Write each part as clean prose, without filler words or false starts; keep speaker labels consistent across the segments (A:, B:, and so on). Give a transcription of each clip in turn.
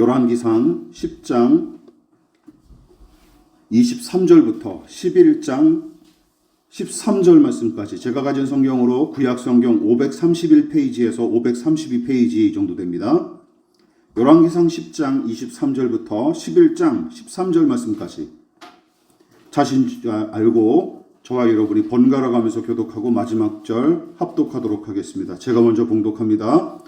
A: 열왕기상 10장 23절부터 11장 13절 말씀까지 제가 가진 성경으로 구약성경 531페이지에서 532페이지 정도 됩니다. 열왕기상 10장 23절부터 11장 13절 말씀까지 자신 알고 저와 여러분이 번갈아 가면서 교독하고 마지막 절 합독하도록 하겠습니다. 제가 먼저 봉독합니다.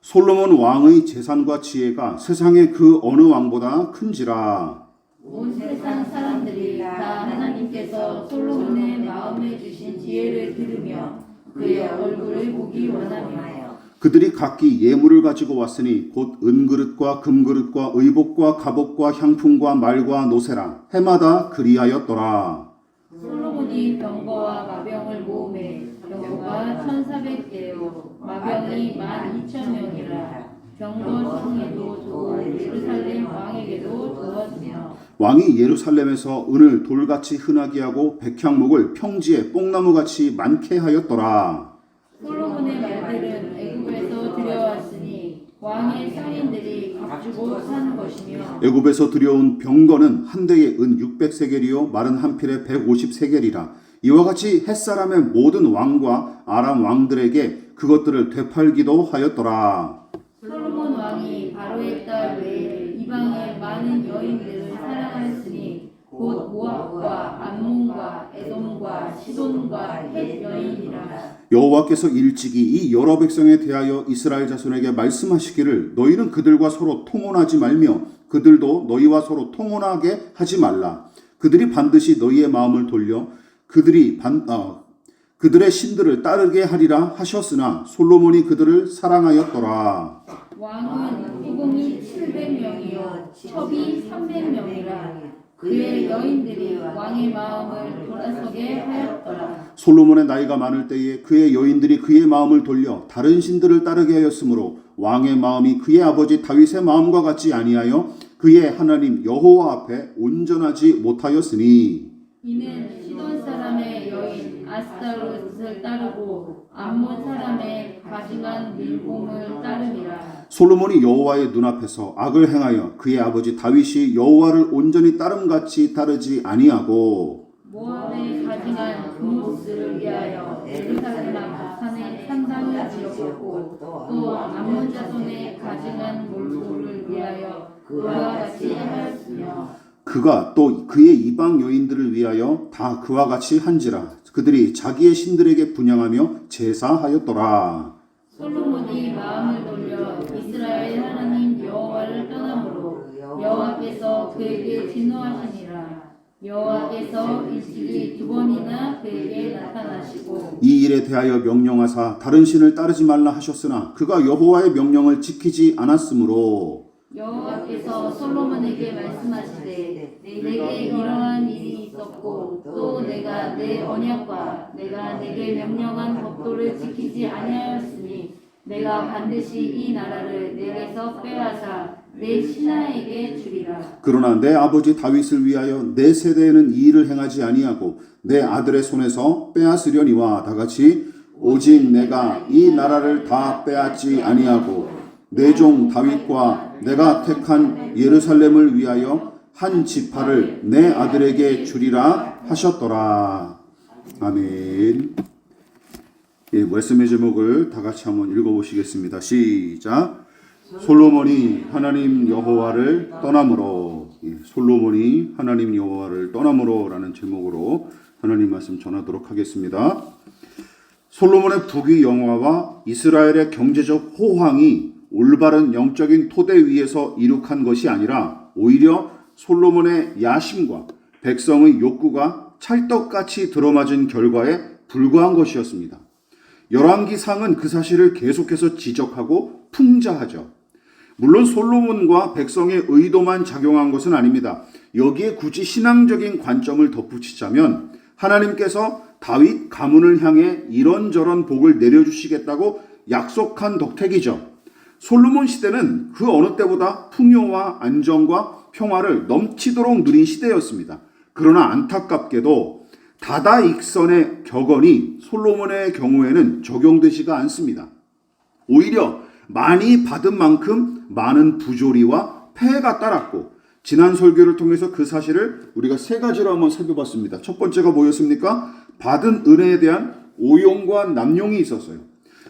A: 솔로몬 왕의 재산과 지혜가 세상의 그 어느 왕보다 큰지라.
B: 온 세상 사람들이 다 하나님께서 솔로몬의 마음에 주신 지혜를 들으며 그의 얼굴을 보기 원하며
A: 그들이 각기 예물을 가지고 왔으니 곧 은그릇과 금그릇과 의복과 갑옷과 향품과 말과 노새라. 해마다 그리하였더라.
B: 솔로몬이 병거와 마병을 모으매 병거가 1,400개요 마병이 12,000명이라. 병거 성에도 두고 예루살렘 왕에게도 두었으며
A: 왕이 예루살렘에서 은을 돌같이 흔하게 하고 백향목을 평지에 뽕나무같이 많게 하였더라.
B: 솔로몬의 말들은 애굽에서 들여왔으니 왕의 상인들이 값주고 산 것이며
A: 애굽에서 들여온 병거는 한 대에 은 600세겔이요 마른 한 필에 150세겔이라. 이와 같이 햇사람의 모든 왕과 아람 왕들에게 그것들을 되팔기도 하였더라.
B: 솔로몬 왕이 바로의 딸 외에 이방의 많은 여인들을 사랑하였으니 곧 모압과 암몬과 에돔과 시돈과 헷 여인이라.
A: 여호와께서 일찍이 이 여러 백성에 대하여 이스라엘 자손에게 말씀하시기를 너희는 그들과 서로 통혼하지 말며 그들도 너희와 서로 통혼하게 하지 말라. 그들이 반드시 너희의 마음을 돌려 그들의 신들을 따르게 하리라 하셨으나 솔로몬이 그들을 사랑하였더라.
B: 왕은 후궁이 700명이요 첩이 300명이라. 그의 여인들이 왕의 마음을 돌아서게 하였더라.
A: 솔로몬의 나이가 많을 때에 그의 여인들이 그의 마음을 돌려 다른 신들을 따르게 하였으므로 왕의 마음이 그의 아버지 다윗의 마음과 같지 아니하여 그의 하나님 여호와 앞에 온전하지 못하였으니
B: 이는 시돈 사람의 여인 아스타롯을 따르고 암몬 사람의 가증한 밀공을 따름이라.
A: 솔로몬이 여호와의 눈앞에서 악을 행하여 그의 아버지 다윗이 여호와를 온전히 따름같이 따르지 아니하고
B: 모압의 가증한 금모스를 위하여 예루살렘 앞 산에 산당을 지었고 또 암몬 자손의 가증한 몰골을 위하여 그와 같이 하였으며
A: 그가 또 그의 이방 여인들을 위하여 다 그와 같이 한지라. 그들이 자기의 신들에게 분향하며 제사하였더라.
B: 솔로몬이 마음을 돌려 이스라엘 하나님 여호와를 떠남으로 여호와께서 그에게 진노하시니라. 여호와께서 일찍이 2번이나 그에게 나타나시고
A: 이 일에 대하여 명령하사 다른 신을 따르지 말라 하셨으나 그가 여호와의 명령을 지키지 않았으므로
B: 여호와께서 솔로몬에게 말씀하시되 내게 이러한 일이 있었고 또 내가 내 언약과 내가 내게 명령한 법도를 지키지 아니하였으니 내가 반드시 이 나라를 내게서 빼앗아 내 신하에게 주리라.
A: 그러나 내 아버지 다윗을 위하여 내 세대에는 이 일을 행하지 아니하고 내 아들의 손에서 빼앗으려니와 다같이 오직 내가 이 나라를 다 빼앗지 아니하고 내 종 다윗과 내가 택한 예루살렘을 위하여 한 지파를 내 아들에게 주리라 하셨더라. 아멘. 예, 말씀의 제목을 다 같이 한번 읽어보시겠습니다. 시작. 솔로몬이 하나님 여호와를 떠남으로. 솔로몬이 하나님 여호와를 떠남으로라는 제목으로 하나님 말씀 전하도록 하겠습니다. 솔로몬의 부귀 영화와 이스라엘의 경제적 호황이 올바른 영적인 토대 위에서 이룩한 것이 아니라 오히려 솔로몬의 야심과 백성의 욕구가 찰떡같이 들어맞은 결과에 불과한 것이었습니다. 열왕기상은 그 사실을 계속해서 지적하고 풍자하죠. 물론 솔로몬과 백성의 의도만 작용한 것은 아닙니다. 여기에 굳이 신앙적인 관점을 덧붙이자면 하나님께서 다윗 가문을 향해 이런저런 복을 내려주시겠다고 약속한 덕택이죠. 솔로몬 시대는 그 어느 때보다 풍요와 안정과 평화를 넘치도록 누린 시대였습니다. 그러나 안타깝게도 다다익선의 격언이 솔로몬의 경우에는 적용되지가 않습니다. 오히려 많이 받은 만큼 많은 부조리와 폐해가 따랐고, 지난 설교를 통해서 그 사실을 우리가 세 가지로 한번 살펴봤습니다. 첫 번째가 뭐였습니까? 받은 은혜에 대한 오용과 남용이 있었어요.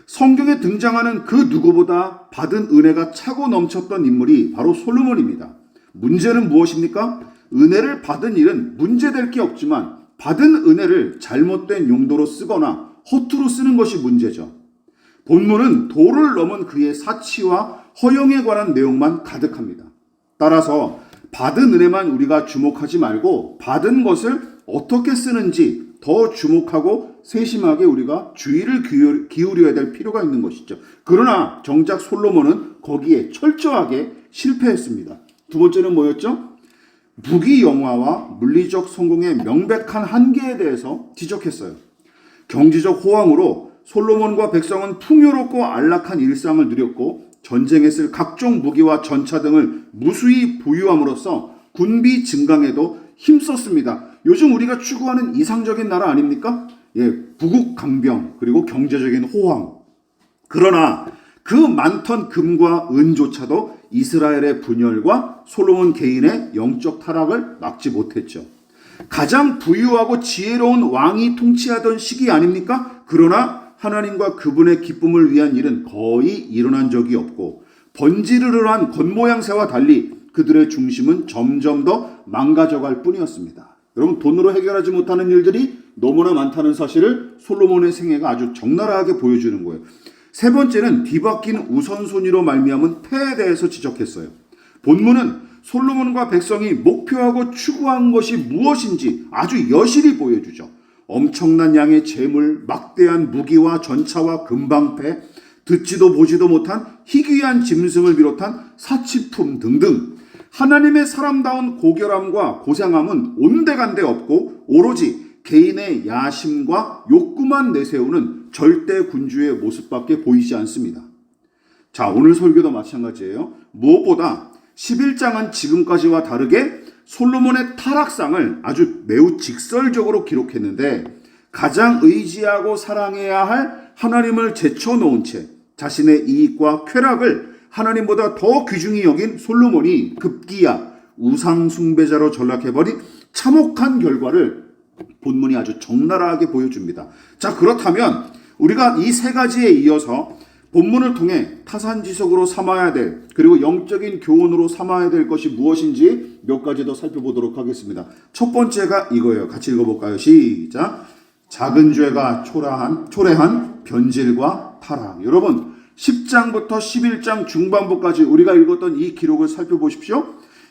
A: 성경에 등장하는 그 누구보다 받은 은혜가 차고 넘쳤던 인물이 바로 솔로몬입니다. 문제는 무엇입니까? 은혜를 받은 일은 문제될 게 없지만 받은 은혜를 잘못된 용도로 쓰거나 허투루 쓰는 것이 문제죠. 본문은 도를 넘은 그의 사치와 허영에 관한 내용만 가득합니다. 따라서 받은 은혜만 우리가 주목하지 말고 받은 것을 어떻게 쓰는지 더 주목하고 세심하게 우리가 주의를 기울여야 될 필요가 있는 것이죠. 그러나 정작 솔로몬은 거기에 철저하게 실패했습니다. 두 번째는 뭐였죠? 무기 영화와 물리적 성공의 명백한 한계에 대해서 지적했어요. 경제적 호황으로 솔로몬과 백성은 풍요롭고 안락한 일상을 누렸고 전쟁에 쓸 각종 무기와 전차 등을 무수히 보유함으로써 군비 증강에도 힘썼습니다. 요즘 우리가 추구하는 이상적인 나라 아닙니까? 부국 강병 그리고 경제적인 호황. 그러나 그 많던 금과 은조차도 이스라엘의 분열과 솔로몬 개인의 영적 타락을 막지 못했죠. 가장 부유하고 지혜로운 왕이 통치하던 시기 아닙니까? 그러나 하나님과 그분의 기쁨을 위한 일은 거의 일어난 적이 없고 번지르르한 겉모양새와 달리 그들의 중심은 점점 더 망가져갈 뿐이었습니다. 여러분, 돈으로 해결하지 못하는 일들이 너무나 많다는 사실을 솔로몬의 생애가 아주 적나라하게 보여주는 거예요. 세 번째는 뒤바뀐 우선순위로 말미암은 폐에 대해서 지적했어요. 본문은 솔로몬과 백성이 목표하고 추구한 것이 무엇인지 아주 여실히 보여주죠. 엄청난 양의 재물, 막대한 무기와 전차와 금방패, 듣지도 보지도 못한 희귀한 짐승을 비롯한 사치품 등등 하나님의 사람다운 고결함과 고상함은 온데간데 없고 오로지 개인의 야심과 욕구만 내세우는 절대 군주의 모습밖에 보이지 않습니다. 자, 오늘 설교도 마찬가지예요. 무엇보다 11장은 지금까지와 다르게 솔로몬의 타락상을 아주 매우 직설적으로 기록했는데 가장 의지하고 사랑해야 할 하나님을 제쳐놓은 채 자신의 이익과 쾌락을 하나님보다 더 귀중히 여긴 솔로몬이 급기야 우상 숭배자로 전락해버린 참혹한 결과를 본문이 아주 적나라하게 보여줍니다. 자, 그렇다면 우리가 이 세 가지에 이어서 본문을 통해 타산지석으로 삼아야 될 그리고 영적인 교훈으로 삼아야 될 것이 무엇인지 몇 가지 더 살펴보도록 하겠습니다. 첫 번째가 이거예요. 같이 읽어볼까요? 시작. 작은 죄가 초래한 변질과 타락. 여러분, 10장부터 11장 중반부까지 우리가 읽었던 이 기록을 살펴보십시오.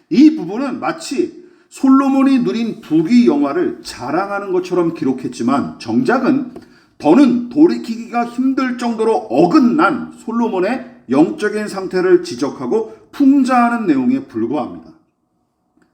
A: 이 부분은 마치 솔로몬이 누린 부귀 영화를 자랑하는 것처럼 기록했지만 정작은 더는 돌이키기가 힘들 정도로 어긋난 솔로몬의 영적인 상태를 지적하고 풍자하는 내용에 불과합니다.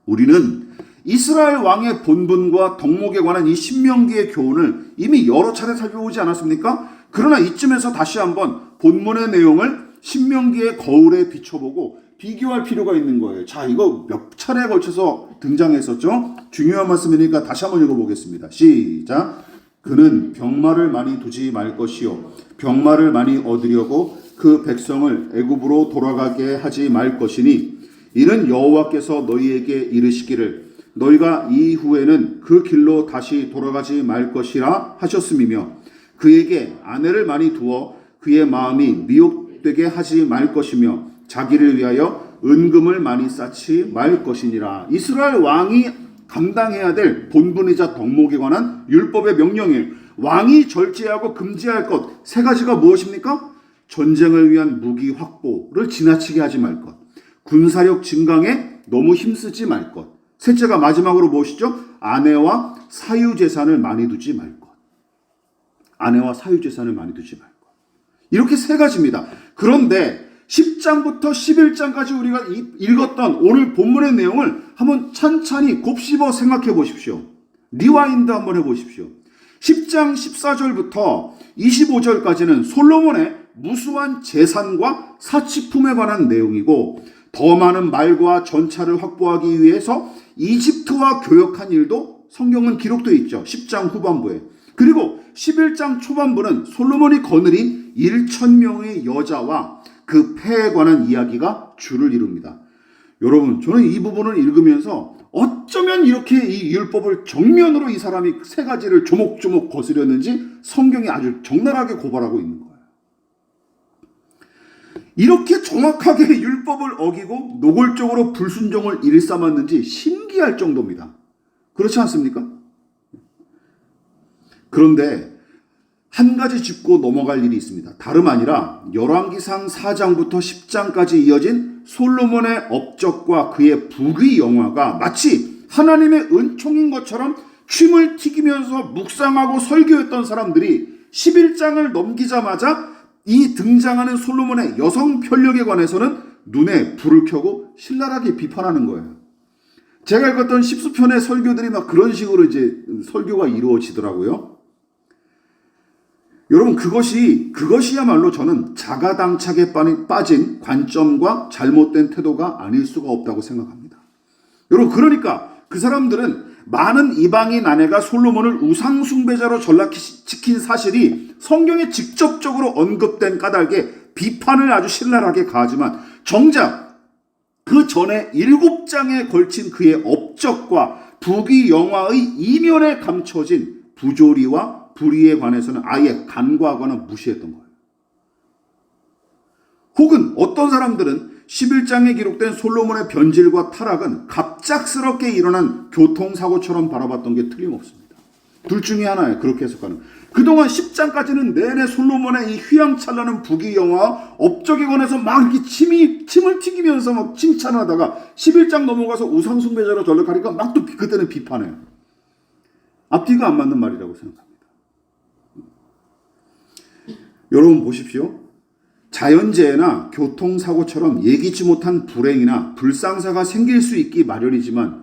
A: 우리는 이스라엘 왕의 본분과 덕목에 관한 이 신명기의 교훈을 이미 여러 차례 살펴보지 않았습니까? 그러나 이쯤에서 다시 한번 본문의 내용을 신명기의 거울에 비춰보고 비교할 필요가 있는 거예요. 자, 이거 몇 차례에 걸쳐서 등장했었죠? 중요한 말씀이니까 다시 한번 읽어보겠습니다. 시작. 그는 병마를 많이 두지 말 것이요 병마를 많이 얻으려고 그 백성을 애굽으로 돌아가게 하지 말 것이니 이는 여호와께서 너희에게 이르시기를 너희가 이후에는 그 길로 다시 돌아가지 말 것이라 하셨음이며 그에게 아내를 많이 두어 그의 마음이 미혹되게 하지 말 것이며 자기를 위하여 은금을 많이 쌓지 말 것이니라. 이스라엘 왕이 감당해야 될 본분이자 덕목에 관한 율법의 명령이에요. 왕이 절제하고 금지할 것 세 가지가 무엇입니까? 전쟁을 위한 무기 확보를 지나치게 하지 말 것, 군사력 증강에 너무 힘쓰지 말 것, 셋째가 마지막으로 무엇이죠? 아내와 사유재산을 많이 두지 말 것. 아내와 사유재산을 많이 두지 말 것. 이렇게 세 가지입니다. 그런데 10장부터 11장까지 우리가 읽었던 오늘 본문의 내용을 한번 찬찬히 곱씹어 생각해 보십시오. 리와인드 한번 해보십시오. 10장 14절부터 25절까지는 솔로몬의 무수한 재산과 사치품에 관한 내용이고 더 많은 말과 전차를 확보하기 위해서 이집트와 교역한 일도 성경은 기록되어 있죠. 10장 후반부에. 그리고 11장 초반부는 솔로몬이 거느린 1,000명의 여자와 그 패에 관한 이야기가 주를 이룹니다. 여러분, 저는 이 부분을 읽으면서 어쩌면 이렇게 이 율법을 정면으로 이 사람이 세 가지를 조목조목 거스렸는지 성경이 아주 적나라하게 고발하고 있는 거예요. 이렇게 정확하게 율법을 어기고 노골적으로 불순종을 일삼았는지 신기할 정도입니다. 그렇지 않습니까? 그런데 한 가지 짚고 넘어갈 일이 있습니다. 다름 아니라 열왕기상 4장부터 10장까지 이어진 솔로몬의 업적과 그의 부귀 영화가 마치 하나님의 은총인 것처럼 춤을 튀기면서 묵상하고 설교했던 사람들이 11장을 넘기자마자 이 등장하는 솔로몬의 여성 편력에 관해서는 눈에 불을 켜고 신랄하게 비판하는 거예요. 제가 읽었던 10수편의 설교들이 막 그런 식으로 이제 설교가 이루어지더라고요. 여러분, 그것이야말로 저는 자가당착에 빠진 관점과 잘못된 태도가 아닐 수가 없다고 생각합니다. 여러분, 그러니까 그 사람들은 많은 이방인 아내가 솔로몬을 우상숭배자로 전락시킨 사실이 성경에 직접적으로 언급된 까닭에 비판을 아주 신랄하게 가하지만 정작 그 전에 7장에 걸친 그의 업적과 부귀 영화의 이면에 감춰진 부조리와 불의에 관해서는 아예 간과하거나 무시했던 거예요. 혹은 어떤 사람들은 11장에 기록된 솔로몬의 변질과 타락은 갑작스럽게 일어난 교통사고처럼 바라봤던 게 틀림없습니다. 둘 중에 하나예요. 그렇게 해석하는. 그동안 10장까지는 내내 솔로몬의 이 휘황찬란한 부귀 영화와 업적에 관해서 막 이렇게 침을 튀기면서 막 칭찬하다가 11장 넘어가서 우상숭배자로 전락하니까 막 또 그때는 비판해요. 앞뒤가 안 맞는 말이라고 생각합니다. 여러분 보십시오. 자연재해나 교통사고처럼 예기치 못한 불행이나 불상사가 생길 수 있기 마련이지만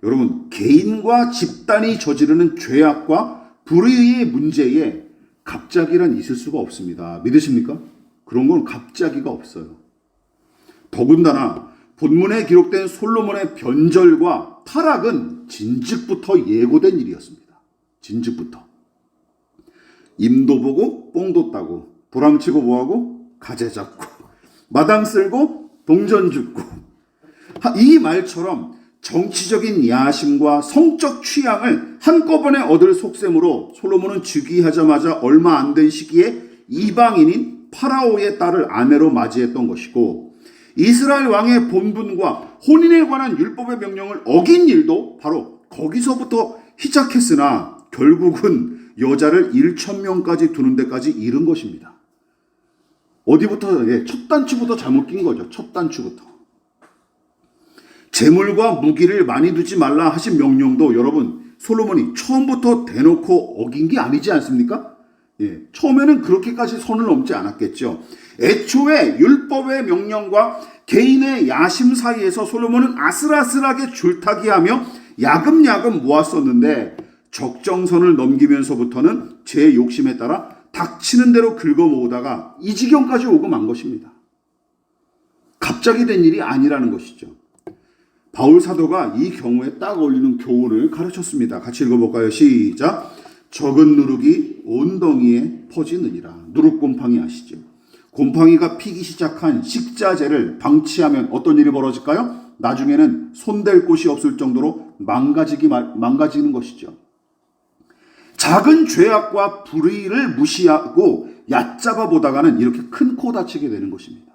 A: 여러분, 개인과 집단이 저지르는 죄악과 불의의 문제에 갑자기란 있을 수가 없습니다. 믿으십니까? 그런 건 갑자기가 없어요. 더군다나 본문에 기록된 솔로몬의 변절과 타락은 진즉부터 예고된 일이었습니다. 진즉부터. 임도 보고 뽕도 따고 도랑치고 뭐하고 가재 잡고 마당 쓸고 동전 줍고 이 말처럼 정치적인 야심과 성적 취향을 한꺼번에 얻을 속셈으로 솔로몬은 즉위하자마자 얼마 안 된 시기에 이방인인 파라오의 딸을 아내로 맞이했던 것이고 이스라엘 왕의 본분과 혼인에 관한 율법의 명령을 어긴 일도 바로 거기서부터 시작했으나 결국은 여자를 1,000명까지 두는 데까지 이른 것입니다. 어디부터? 첫 단추부터 잘못 낀 거죠. 첫 단추부터. 재물과 무기를 많이 두지 말라 하신 명령도 여러분 솔로몬이 처음부터 대놓고 어긴 게 아니지 않습니까? 처음에는 그렇게까지 선을 넘지 않았겠죠. 애초에 율법의 명령과 개인의 야심 사이에서 솔로몬은 아슬아슬하게 줄타기하며 야금야금 모았었는데 적정선을 넘기면서부터는 제 욕심에 따라 닥치는 대로 긁어모으다가 이 지경까지 오고 만 것입니다. 갑자기 된 일이 아니라는 것이죠. 바울 사도가 이 경우에 딱 어울리는 교훈을 가르쳤습니다. 같이 읽어볼까요? 시작. 적은 누룩이 온 덩이에 퍼지느니라. 누룩곰팡이 아시죠? 곰팡이가 피기 시작한 식자재를 방치하면 어떤 일이 벌어질까요? 나중에는 손댈 곳이 없을 정도로 망가지는 것이죠. 작은 죄악과 불의를 무시하고 얕잡아 보다가는 이렇게 큰 코 다치게 되는 것입니다.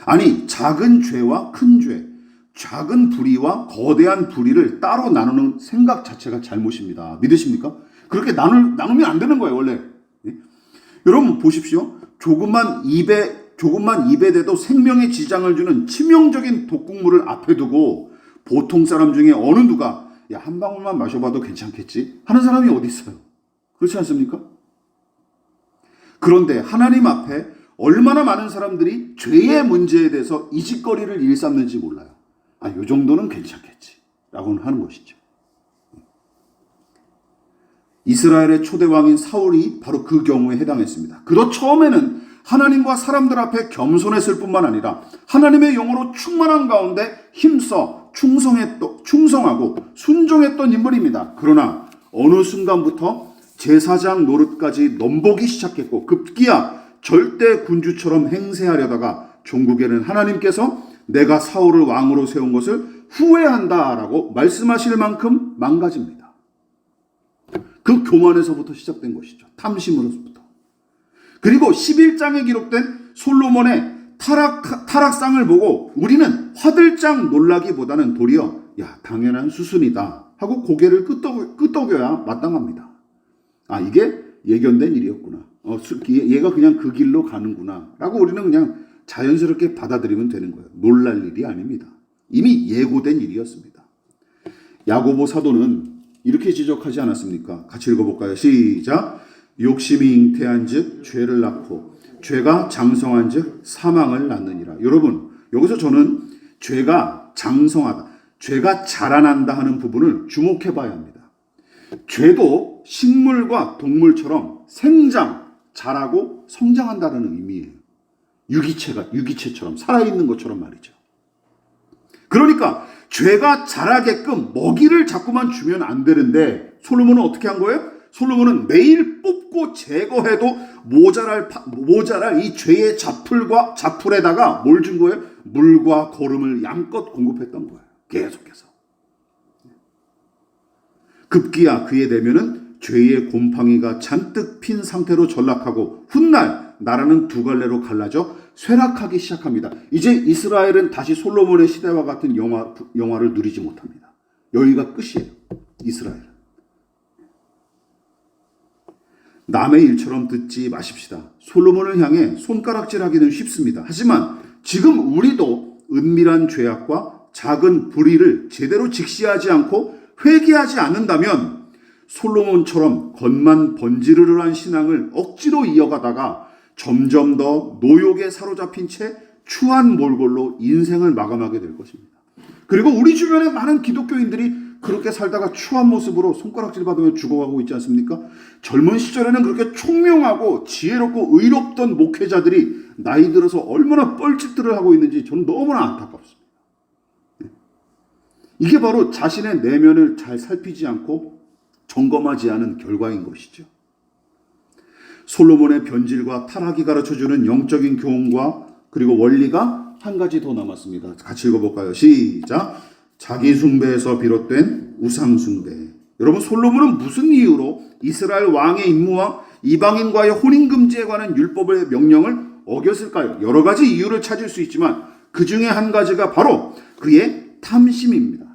A: 아니, 작은 죄와 큰 죄, 작은 불의와 거대한 불의를 따로 나누는 생각 자체가 잘못입니다. 믿으십니까? 그렇게 나누면 안 되는 거예요, 원래. 여러분 보십시오. 조금만 입에 대도 생명에 지장을 주는 치명적인 독극물을 앞에 두고 보통 사람 중에 어느 누가 야, 한 방울만 마셔봐도 괜찮겠지 하는 사람이 어디 있어요? 그렇지 않습니까? 그런데 하나님 앞에 얼마나 많은 사람들이 죄의 문제에 대해서 이짓거리를 일삼는지 몰라요. 아, 요 정도는 괜찮겠지 라고는 하는 것이죠. 이스라엘의 초대왕인 사울이 바로 그 경우에 해당했습니다. 그도 처음에는 하나님과 사람들 앞에 겸손했을 뿐만 아니라 하나님의 영으로 충만한 가운데 힘써 충성하고 순종했던 인물입니다. 그러나 어느 순간부터 제사장 노릇까지 넘보기 시작했고 급기야 절대 군주처럼 행세하려다가 종국에는 하나님께서 내가 사울을 왕으로 세운 것을 후회한다라고 말씀하실 만큼 망가집니다. 그 교만에서부터 시작된 것이죠. 탐심으로부터. 그리고 11장에 기록된 솔로몬의 타락상을 보고 우리는 화들짝 놀라기보다는 도리어 당연한 수순이다 하고 고개를 끄덕여야 마땅합니다. 이게 예견된 일이었구나. 얘가 그냥 그 길로 가는구나 라고 우리는 그냥 자연스럽게 받아들이면 되는 거예요. 놀랄 일이 아닙니다. 이미 예고된 일이었습니다. 야고보 사도는 이렇게 지적하지 않았습니까? 같이 읽어볼까요? 시작. 욕심이 잉태한 즉 죄를 낳고 죄가 장성한 즉 사망을 낳느니라. 여러분, 여기서 저는 죄가 장성하다, 죄가 자라난다 하는 부분을 주목해 봐야 합니다. 죄도 식물과 동물처럼 자라고 성장한다는 의미예요. 유기체처럼 살아있는 것처럼 말이죠. 그러니까 죄가 자라게끔 먹이를 자꾸만 주면 안 되는데 솔로몬은 어떻게 한 거예요? 솔로몬은 매일 뽑고 제거해도 모자랄 이 죄의 자풀에다가 뭘 준 거예요? 물과 거름을 양껏 공급했던 거예요. 계속해서. 급기야 그의 내면은 죄의 곰팡이가 잔뜩 핀 상태로 전락하고 훗날 나라는 두 갈래로 갈라져 쇠락하기 시작합니다. 이제 이스라엘은 다시 솔로몬의 시대와 같은 영화를 누리지 못합니다. 여기가 끝이에요. 이스라엘은. 남의 일처럼 듣지 마십시다. 솔로몬을 향해 손가락질하기는 쉽습니다. 하지만 지금 우리도 은밀한 죄악과 작은 불의를 제대로 직시하지 않고 회개하지 않는다면 솔로몬처럼 겉만 번지르르한 신앙을 억지로 이어가다가 점점 더 노욕에 사로잡힌 채 추한 몰골로 인생을 마감하게 될 것입니다. 그리고 우리 주변에 많은 기독교인들이 그렇게 살다가 추한 모습으로 손가락질 받으며 죽어가고 있지 않습니까? 젊은 시절에는 그렇게 총명하고 지혜롭고 의롭던 목회자들이 나이 들어서 얼마나 뻘짓들을 하고 있는지 저는 너무나 안타깝습니다. 이게 바로 자신의 내면을 잘 살피지 않고 점검하지 않은 결과인 것이죠. 솔로몬의 변질과 타락이 가르쳐주는 영적인 교훈과 그리고 원리가 한 가지 더 남았습니다. 같이 읽어볼까요? 시작. 자기 숭배에서 비롯된 우상 숭배. 여러분, 솔로몬은 무슨 이유로 이스라엘 왕의 임무와 이방인과의 혼인금지에 관한 율법의 명령을 어겼을까요? 여러 가지 이유를 찾을 수 있지만 그 중에 한 가지가 바로 그의 탐심입니다.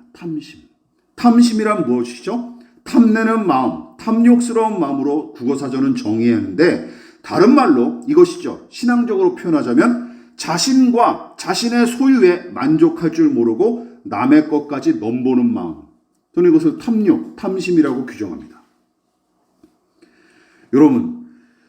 A: 탐심이란 무엇이죠? 탐내는 마음, 탐욕스러운 마음으로 국어사전은 정의해야 하는데 다른 말로 이것이죠. 신앙적으로 표현하자면 자신과 자신의 소유에 만족할 줄 모르고 남의 것까지 넘보는 마음. 저는 이것을 탐심이라고 규정합니다. 여러분,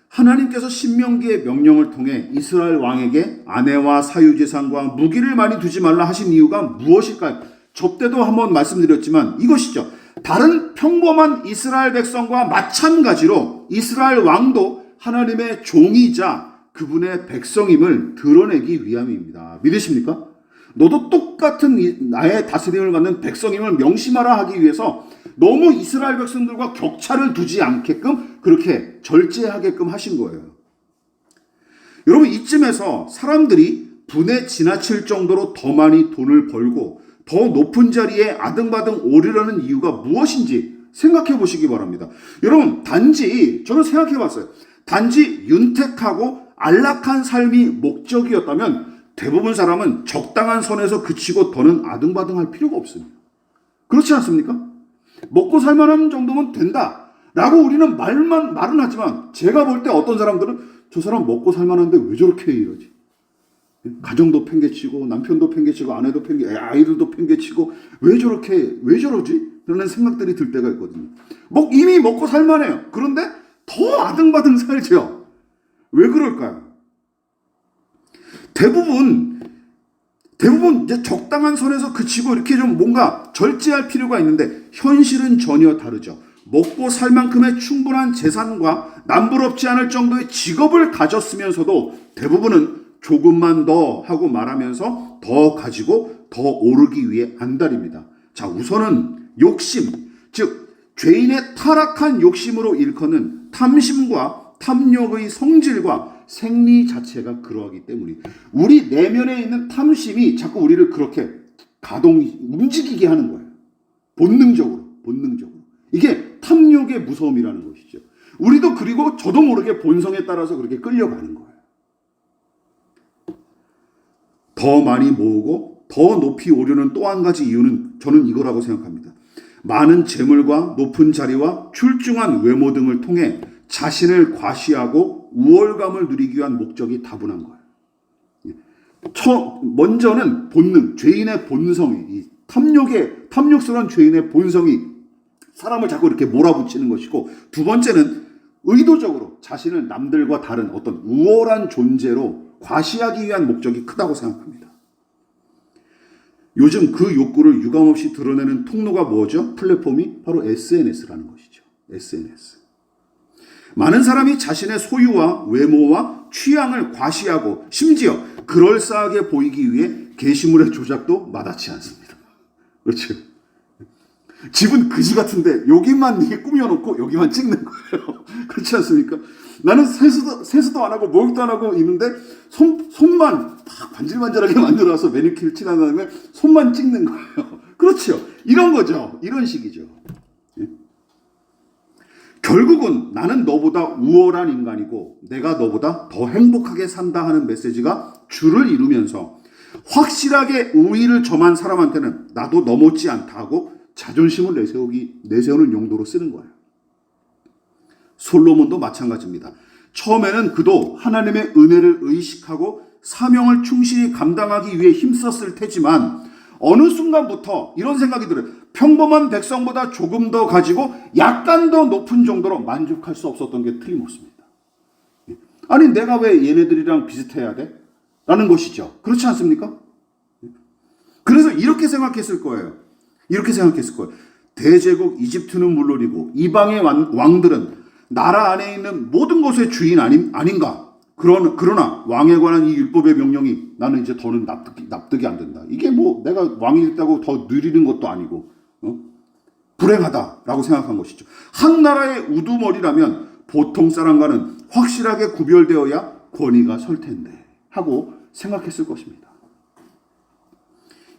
A: 하나님께서 신명기의 명령을 통해 이스라엘 왕에게 아내와 사유재산과 무기를 많이 두지 말라 하신 이유가 무엇일까요? 저때도 한번 말씀드렸지만 이것이죠. 다른 평범한 이스라엘 백성과 마찬가지로 이스라엘 왕도 하나님의 종이자 그분의 백성임을 드러내기 위함입니다. 믿으십니까? 너도 똑같은 나의 다스림을 받는 백성임을 명심하라 하기 위해서 너무 이스라엘 백성들과 격차를 두지 않게끔 그렇게 절제하게끔 하신 거예요. 여러분, 이쯤에서 사람들이 분에 지나칠 정도로 더 많이 돈을 벌고 더 높은 자리에 아등바등 오르려는 이유가 무엇인지 생각해 보시기 바랍니다. 여러분, 저는 생각해 봤어요. 단지 윤택하고 안락한 삶이 목적이었다면 대부분 사람은 적당한 선에서 그치고 더는 아등바등할 필요가 없습니다. 그렇지 않습니까? 먹고 살만한 정도면 된다 라고 우리는 말은 하지만 제가 볼 때 어떤 사람들은 저 사람 먹고 살만한데 왜 저렇게 이러지? 가정도 팽개치고 남편도 팽개치고 아내도 아이들도 팽개치고 왜 저러지? 라는 생각들이 들 때가 있거든요. 이미 먹고 살만해요. 그런데 더 아등바등 살죠. 왜 그럴까요? 대부분 이제 적당한 선에서 그치고 이렇게 좀 뭔가 절제할 필요가 있는데 현실은 전혀 다르죠. 먹고 살 만큼의 충분한 재산과 남부럽지 않을 정도의 직업을 가졌으면서도 대부분은 조금만 더 하고 말하면서 더 가지고 더 오르기 위해 안달입니다. 자, 우선은 욕심, 즉 죄인의 타락한 욕심으로 일컫는 탐심과 탐욕의 성질과 생리 자체가 그러하기 때문에 우리 내면에 있는 탐심이 자꾸 우리를 그렇게 움직이게 하는 거예요. 본능적으로. 이게 탐욕의 무서움이라는 것이죠. 우리도 그리고 저도 모르게 본성에 따라서 그렇게 끌려가는 거예요. 더 많이 모으고 더 높이 오르는 또 한 가지 이유는 저는 이거라고 생각합니다. 많은 재물과 높은 자리와 출중한 외모 등을 통해 자신을 과시하고 우월감을 누리기 위한 목적이 다분한 거예요. 먼저는 본능, 죄인의 본성이, 탐욕스러운 죄인의 본성이 사람을 자꾸 이렇게 몰아붙이는 것이고, 두 번째는 의도적으로 자신을 남들과 다른 어떤 우월한 존재로 과시하기 위한 목적이 크다고 생각합니다. 요즘 그 욕구를 유감없이 드러내는 통로가 뭐죠? 플랫폼이 바로 SNS라는 것이죠. SNS. 많은 사람이 자신의 소유와 외모와 취향을 과시하고 심지어 그럴싸하게 보이기 위해 게시물의 조작도 마다치 않습니다. 그렇죠? 집은 그지 같은데 여기만 이게 꾸며놓고 여기만 찍는 거예요. 그렇지 않습니까? 나는 세수도 안 하고 목욕도 안 하고 있는데 손만 딱 반질반질하게 만들어서 매니큐어를 칠한 다음에 손만 찍는 거예요. 그렇죠? 이런 거죠. 이런 식이죠. 결국은 나는 너보다 우월한 인간이고 내가 너보다 더 행복하게 산다 하는 메시지가 줄을 이루면서 확실하게 우위를 점한 사람한테는 나도 너 못지 않다 하고 자존심을 내세우는 용도로 쓰는 거예요. 솔로몬도 마찬가지입니다. 처음에는 그도 하나님의 은혜를 의식하고 사명을 충실히 감당하기 위해 힘썼을 테지만 어느 순간부터 이런 생각이 들어요. 평범한 백성보다 조금 더 가지고 약간 더 높은 정도로 만족할 수 없었던 게 틀림없습니다. 아니 내가 왜 얘네들이랑 비슷해야 돼? 라는 것이죠. 그렇지 않습니까? 그래서 이렇게 생각했을 거예요. 대제국 이집트는 물론이고 이방의 왕들은 나라 안에 있는 모든 것의 주인 아닌가? 그러나 왕에 관한 이 율법의 명령이 나는 이제 더는 납득이 안 된다. 이게 뭐 내가 왕이 됐다고 더 누리는 것도 아니고 불행하다라고 생각한 것이죠. 한 나라의 우두머리라면 보통 사람과는 확실하게 구별되어야 권위가 설 텐데 하고 생각했을 것입니다.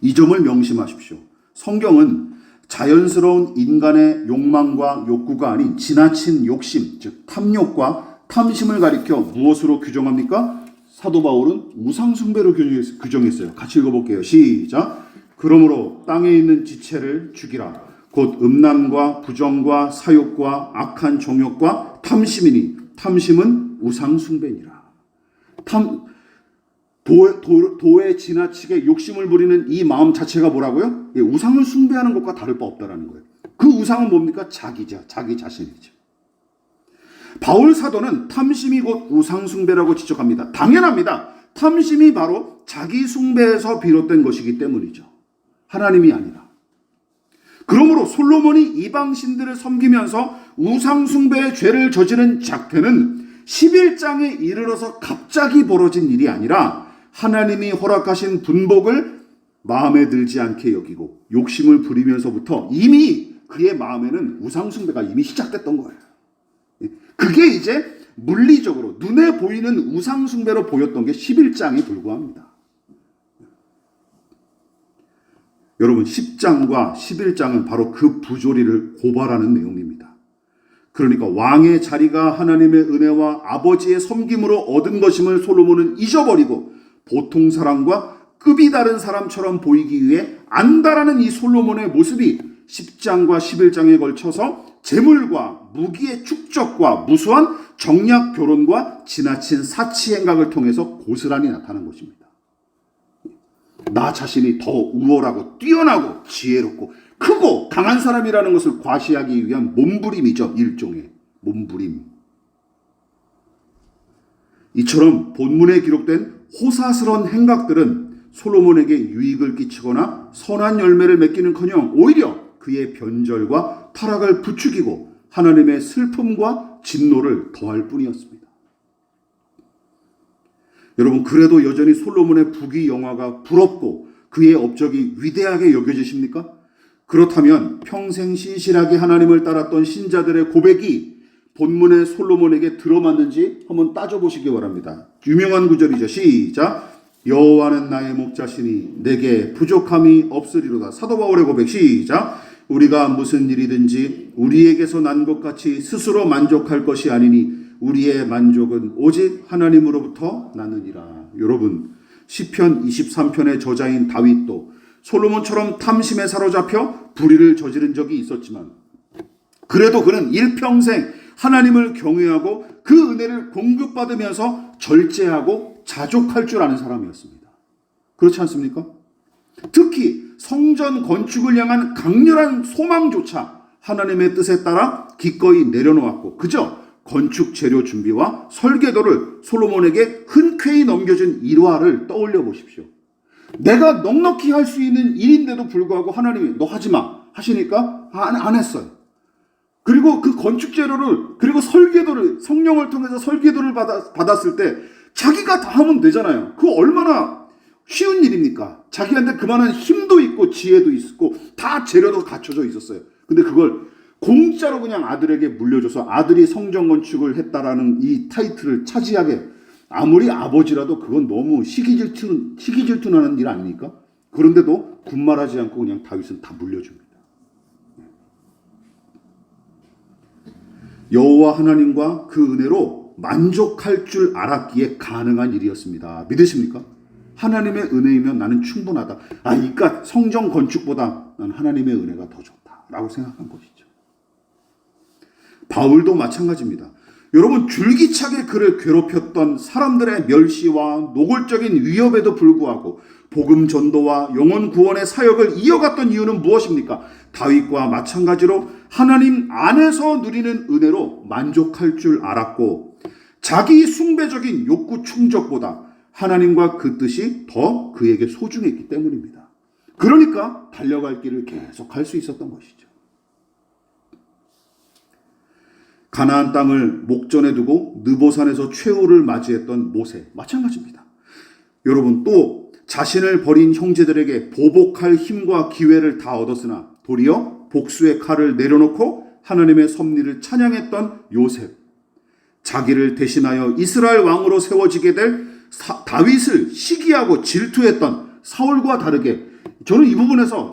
A: 이 점을 명심하십시오. 성경은 자연스러운 인간의 욕망과 욕구가 아닌 지나친 욕심, 즉 탐욕과 탐심을 가리켜 무엇으로 규정합니까? 사도 바울은 우상숭배로 규정했어요. 같이 읽어볼게요. 시작. 그러므로 땅에 있는 지체를 죽이라. 곧 음란과 부정과 사욕과 악한 정욕과 탐심이니 탐심은 우상숭배니라. 도에 지나치게 욕심을 부리는 이 마음 자체가 뭐라고요? 우상을 숭배하는 것과 다를 바 없다라는 거예요. 그 우상은 뭡니까? 자기죠. 자기 자신이죠. 바울 사도는 탐심이 곧 우상 숭배라고 지적합니다. 당연합니다. 탐심이 바로 자기 숭배에서 비롯된 것이기 때문이죠. 하나님이 아니라. 그러므로 솔로몬이 이방 신들을 섬기면서 우상 숭배의 죄를 저지른 작태는 11장에 이르러서 갑자기 벌어진 일이 아니라 하나님이 허락하신 분복을 마음에 들지 않게 여기고 욕심을 부리면서부터 이미 그의 마음에는 우상숭배가 이미 시작됐던 거예요. 그게 이제 물리적으로 눈에 보이는 우상숭배로 보였던 게 11장에 불과합니다. 여러분 10장과 11장은 바로 그 부조리를 고발하는 내용입니다. 그러니까 왕의 자리가 하나님의 은혜와 아버지의 섬김으로 얻은 것임을 솔로몬은 잊어버리고 보통 사람과 급이 다른 사람처럼 보이기 위해 안다라는 이 솔로몬의 모습이 10장과 11장에 걸쳐서 재물과 무기의 축적과 무수한 정략 결혼과 지나친 사치 행각을 통해서 고스란히 나타난 것입니다. 나 자신이 더 우월하고 뛰어나고 지혜롭고 크고 강한 사람이라는 것을 과시하기 위한 몸부림이죠. 일종의 몸부림. 이처럼 본문에 기록된 호사스러운 행각들은 솔로몬에게 유익을 끼치거나 선한 열매를 맺기는커녕 오히려 그의 변절과 타락을 부추기고 하나님의 슬픔과 진노를 더할 뿐이었습니다. 여러분 그래도 여전히 솔로몬의 부귀영화가 부럽고 그의 업적이 위대하게 여겨지십니까? 그렇다면 평생 신실하게 하나님을 따랐던 신자들의 고백이 본문의 솔로몬에게 들어맞는지 한번 따져보시기 바랍니다. 유명한 구절이죠. 시작. 여호와는 나의 목자시니 내게 부족함이 없으리로다. 사도 바울의 고백. 시작. 우리가 무슨 일이든지 우리에게서 난 것 같이 스스로 만족할 것이 아니니 우리의 만족은 오직 하나님으로부터 나느니라. 여러분, 시편 23편의 저자인 다윗도 솔로몬처럼 탐심에 사로잡혀 불의를 저지른 적이 있었지만 그래도 그는 일평생 하나님을 경외하고 그 은혜를 공급받으면서 절제하고 자족할 줄 아는 사람이었습니다. 그렇지 않습니까? 특히 성전 건축을 향한 강렬한 소망조차 하나님의 뜻에 따라 기꺼이 내려놓았고 그저 건축 재료 준비와 설계도를 솔로몬에게 흔쾌히 넘겨준 일화를 떠올려 보십시오. 내가 넉넉히 할 수 있는 일인데도 불구하고 하나님이 너 하지 마 하시니까 안 했어요. 그리고 그 건축 재료를 그리고 설계도를 성령을 통해서 설계도를 받았을 때 자기가 다 하면 되잖아요. 그거 얼마나 쉬운 일입니까? 자기한테 그만한 힘도 있고 지혜도 있고 다 재료도 갖춰져 있었어요. 근데 그걸 공짜로 그냥 아들에게 물려줘서 아들이 성전 건축을 했다라는 이 타이틀을 차지하게, 아무리 아버지라도 그건 너무 시기 질투나는 일 아닙니까? 그런데도 군말하지 않고 그냥 다윗은 다 물려줍니다. 여호와 하나님과 그 은혜로 만족할 줄 알았기에 가능한 일이었습니다. 믿으십니까? 하나님의 은혜이면 나는 충분하다. 그러니까 성전 건축보다 난 하나님의 은혜가 더 좋다라고 생각한 것이죠. 바울도 마찬가지입니다. 여러분, 줄기차게 그를 괴롭혔던 사람들의 멸시와 노골적인 위협에도 불구하고 복음 전도와 영혼 구원의 사역을 이어갔던 이유는 무엇입니까? 다윗과 마찬가지로 하나님 안에서 누리는 은혜로 만족할 줄 알았고 자기 숭배적인 욕구 충족보다 하나님과 그 뜻이 더 그에게 소중했기 때문입니다. 그러니까 달려갈 길을 계속 할 수 있었던 것이죠. 가나안 땅을 목전에 두고 느보산에서 최후를 맞이했던 모세, 마찬가지입니다. 여러분, 또 자신을 버린 형제들에게 보복할 힘과 기회를 다 얻었으나 도리어 복수의 칼을 내려놓고 하나님의 섭리를 찬양했던 요셉, 자기를 대신하여 이스라엘 왕으로 세워지게 될 다윗을 시기하고 질투했던 사울과 다르게 저는 이 부분에서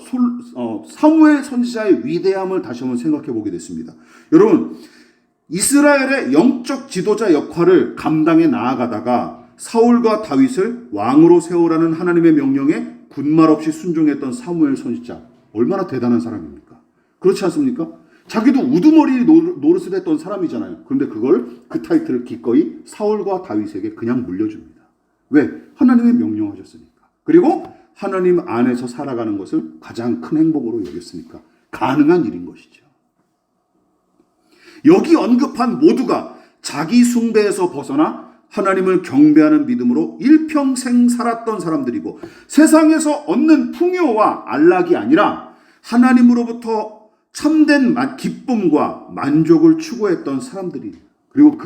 A: 사무엘 선지자의 위대함을 다시 한번 생각해 보게 됐습니다. 여러분, 이스라엘의 영적 지도자 역할을 감당해 나아가다가 사울과 다윗을 왕으로 세우라는 하나님의 명령에 군말 없이 순종했던 사무엘 선지자, 얼마나 대단한 사람입니까? 그렇지 않습니까? 자기도 우두머리 노릇을 했던 사람이잖아요. 그런데 그 타이틀을 기꺼이 사울과 다윗에게 그냥 물려줍니다. 왜? 하나님의 명령하셨으니까. 그리고 하나님 안에서 살아가는 것을 가장 큰 행복으로 여겼으니까 가능한 일인 것이죠. 여기 언급한 모두가 자기 숭배에서 벗어나 하나님을 경배하는 믿음으로 일평생 살았던 사람들이고 세상에서 얻는 풍요와 안락이 아니라 하나님으로부터 참된 기쁨과 만족을 추구했던 사람들이, 그리고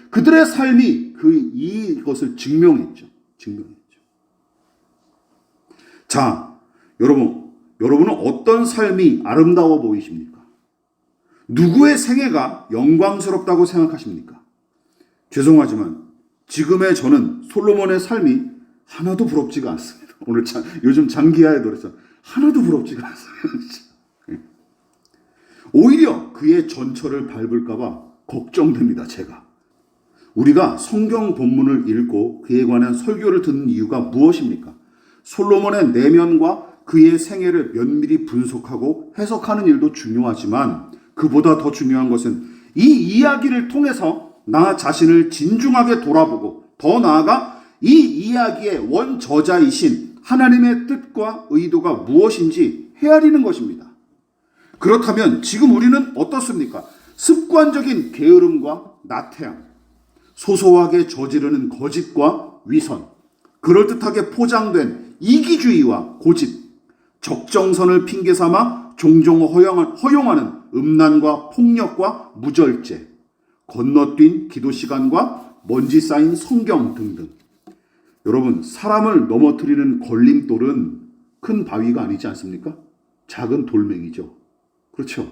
A: 그들의 삶이 이것을 증명했죠. 자, 여러분은 어떤 삶이 아름다워 보이십니까? 누구의 생애가 영광스럽다고 생각하십니까? 죄송하지만 지금의 저는 솔로몬의 삶이 하나도 부럽지가 않습니다. 오늘 요즘 장기하의 노래처럼 하나도 부럽지가 않습니다. 오히려 그의 전철을 밟을까 봐 걱정됩니다. 제가. 우리가 성경 본문을 읽고 그에 관한 설교를 듣는 이유가 무엇입니까? 솔로몬의 내면과 그의 생애를 면밀히 분석하고 해석하는 일도 중요하지만 그보다 더 중요한 것은 이 이야기를 통해서 나 자신을 진중하게 돌아보고 더 나아가 이 이야기의 원저자이신 하나님의 뜻과 의도가 무엇인지 헤아리는 것입니다. 그렇다면 지금 우리는 어떻습니까? 습관적인 게으름과 나태함, 소소하게 저지르는 거짓과 위선, 그럴듯하게 포장된 이기주의와 고집, 적정선을 핑계 삼아 종종 허용하는 음란과 폭력과 무절제, 건너뛴 기도 시간과 먼지 쌓인 성경 등등. 여러분, 사람을 넘어뜨리는 걸림돌은 큰 바위가 아니지 않습니까? 작은 돌멩이죠. 그렇죠?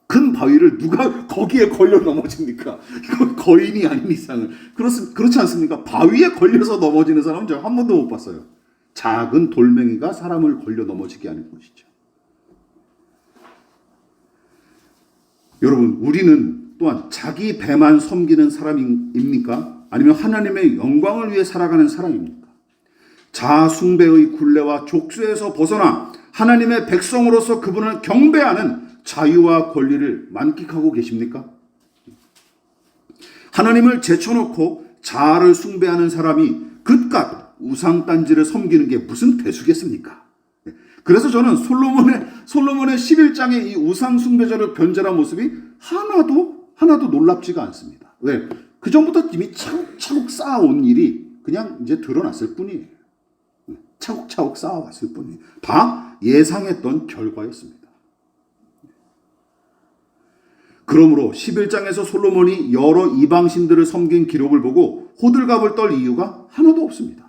A: 큰 바위를 누가 거기에 걸려 넘어집니까? 이거 거인이 아닌 이상은. 그렇지 않습니까? 바위에 걸려서 넘어지는 사람은 제가 한 번도 못 봤어요. 작은 돌멩이가 사람을 걸려 넘어지게 하는 것이죠. 여러분, 우리는 또한 자기 배만 섬기는 사람입니까? 아니면 하나님의 영광을 위해 살아가는 사람입니까? 자아 숭배의 굴레와 족쇄에서 벗어나 하나님의 백성으로서 그분을 경배하는 자유와 권리를 만끽하고 계십니까? 하나님을 제쳐놓고 자아를 숭배하는 사람이 그깟 우상단지를 섬기는 게 무슨 대수겠습니까? 그래서 저는 솔로몬의 11장의 이 우상 숭배자를 변절한 모습이 하나도 놀랍지가 않습니다. 왜? 그 전부터 이미 차곡차곡 쌓아온 일이 그냥 이제 드러났을 뿐이에요. 차곡차곡 쌓아왔을 뿐이에요. 다 예상했던 결과였습니다. 그러므로 11장에서 솔로몬이 여러 이방신들을 섬긴 기록을 보고 호들갑을 떨 이유가 하나도 없습니다.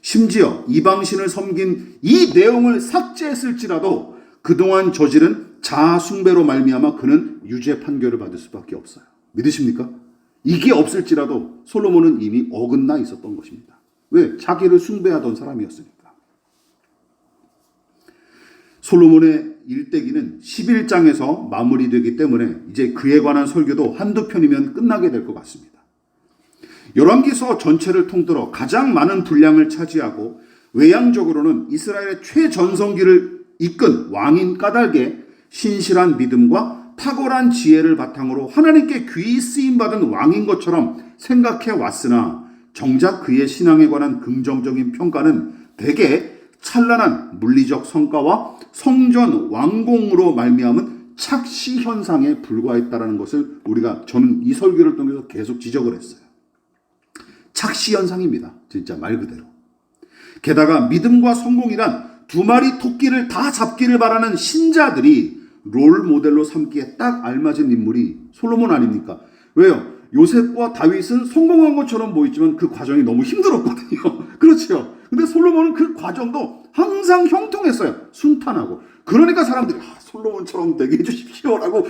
A: 심지어 이방신을 섬긴 이 내용을 삭제했을지라도 그동안 저지른 자아 숭배로 말미암아 그는 유죄 판결을 받을 수밖에 없어요. 믿으십니까? 이게 없을지라도 솔로몬은 이미 어긋나 있었던 것입니다. 왜? 자기를 숭배하던 사람이었으니까. 솔로몬의 일대기는 11장에서 마무리되기 때문에 이제 그에 관한 설교도 한두 편이면 끝나게 될 것 같습니다. 열왕기서 전체를 통틀어 가장 많은 분량을 차지하고 외향적으로는 이스라엘의 최전성기를 이끈 왕인 까닭에 신실한 믿음과 탁월한 지혜를 바탕으로 하나님께 귀히 쓰임받은 왕인 것처럼 생각해 왔으나 정작 그의 신앙에 관한 긍정적인 평가는 대개 찬란한 물리적 성과와 성전 왕공으로 말미암은 착시 현상에 불과했다라는 것을 저는 이 설교를 통해서 계속 지적을 했어요. 착시 현상입니다. 진짜 말 그대로. 게다가 믿음과 성공이란 두 마리 토끼를 다 잡기를 바라는 신자들이 롤 모델로 삼기에 딱 알맞은 인물이 솔로몬 아닙니까? 왜요? 요셉과 다윗은 성공한 것처럼 보이지만 그 과정이 너무 힘들었거든요. 그렇죠. 근데 솔로몬은 그 과정도 항상 형통했어요. 순탄하고. 그러니까 사람들이 솔로몬처럼 되게 해주십시오라고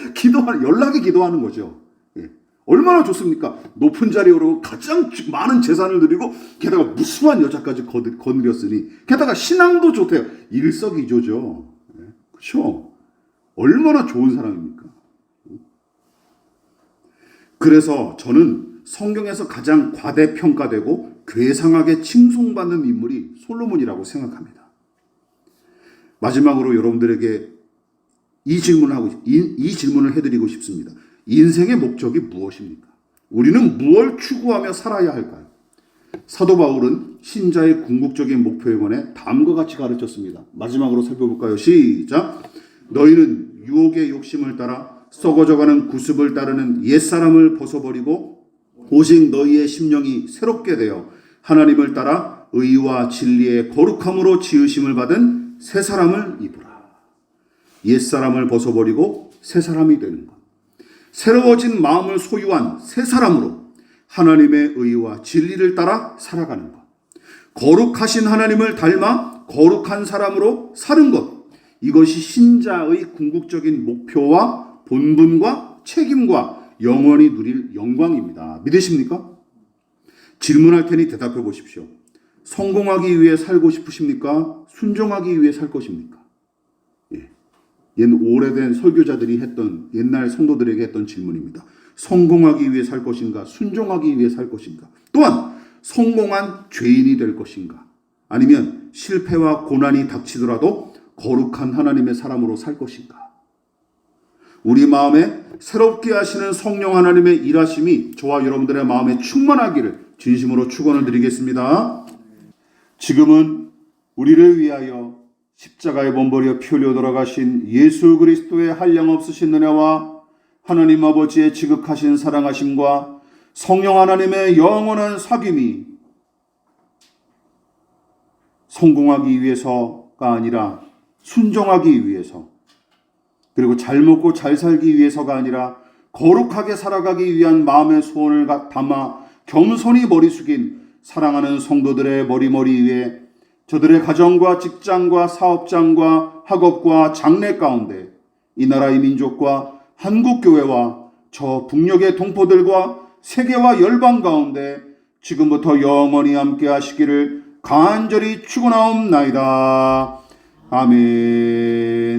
A: 연락에 기도하는 거죠. 예. 얼마나 좋습니까? 높은 자리에 오르고 가장 많은 재산을 누리고 게다가 무수한 여자까지 거느렸으니 게다가 신앙도 좋대요. 일석이조죠. 예. 그렇죠. 얼마나 좋은 사람입니까? 그래서 저는 성경에서 가장 과대평가되고 괴상하게 칭송받는 인물이 솔로몬이라고 생각합니다. 마지막으로 여러분들에게 이 질문을 해드리고 싶습니다. 인생의 목적이 무엇입니까? 우리는 무엇을 추구하며 살아야 할까요? 사도 바울은 신자의 궁극적인 목표에 관해 다음과 같이 가르쳤습니다. 마지막으로 살펴볼까요? 시작! 너희는 유혹의 욕심을 따라 썩어져가는 구습을 따르는 옛사람을 벗어버리고 오직 너희의 심령이 새롭게 되어 하나님을 따라 의와 진리의 거룩함으로 지으심을 받은 새 사람을 입으라. 옛사람을 벗어버리고 새 사람이 되는 것. 새로워진 마음을 소유한 새 사람으로 하나님의 의와 진리를 따라 살아가는 것. 거룩하신 하나님을 닮아 거룩한 사람으로 사는 것. 이것이 신자의 궁극적인 목표와 본분과 책임과 영원히 누릴 영광입니다. 믿으십니까? 질문할 테니 대답해 보십시오. 성공하기 위해 살고 싶으십니까? 순종하기 위해 살 것입니까? 예. 오래된 설교자들이 했던, 옛날 성도들에게 했던 질문입니다. 성공하기 위해 살 것인가? 순종하기 위해 살 것인가? 또한 성공한 죄인이 될 것인가? 아니면 실패와 고난이 닥치더라도 거룩한 하나님의 사람으로 살 것인가? 우리 마음에 새롭게 하시는 성령 하나님의 일하심이 저와 여러분들의 마음에 충만하기를 진심으로 축원을 드리겠습니다. 지금은 우리를 위하여 십자가에 몸버려 피 흘려 돌아가신 예수 그리스도의 한량없으신 은혜와 하나님 아버지의 지극하신 사랑하심과 성령 하나님의 영원한 사귐이 성공하기 위해서가 아니라 순종하기 위해서, 그리고 잘 먹고 잘 살기 위해서가 아니라 거룩하게 살아가기 위한 마음의 소원을 담아 겸손히 머리 숙인 사랑하는 성도들의 머리 위에 저들의 가정과 직장과 사업장과 학업과 장래 가운데 이 나라의 민족과 한국교회와 저 북녘의 동포들과 세계와 열방 가운데 지금부터 영원히 함께 하시기를 간절히 축원하옵나이다. 아멘.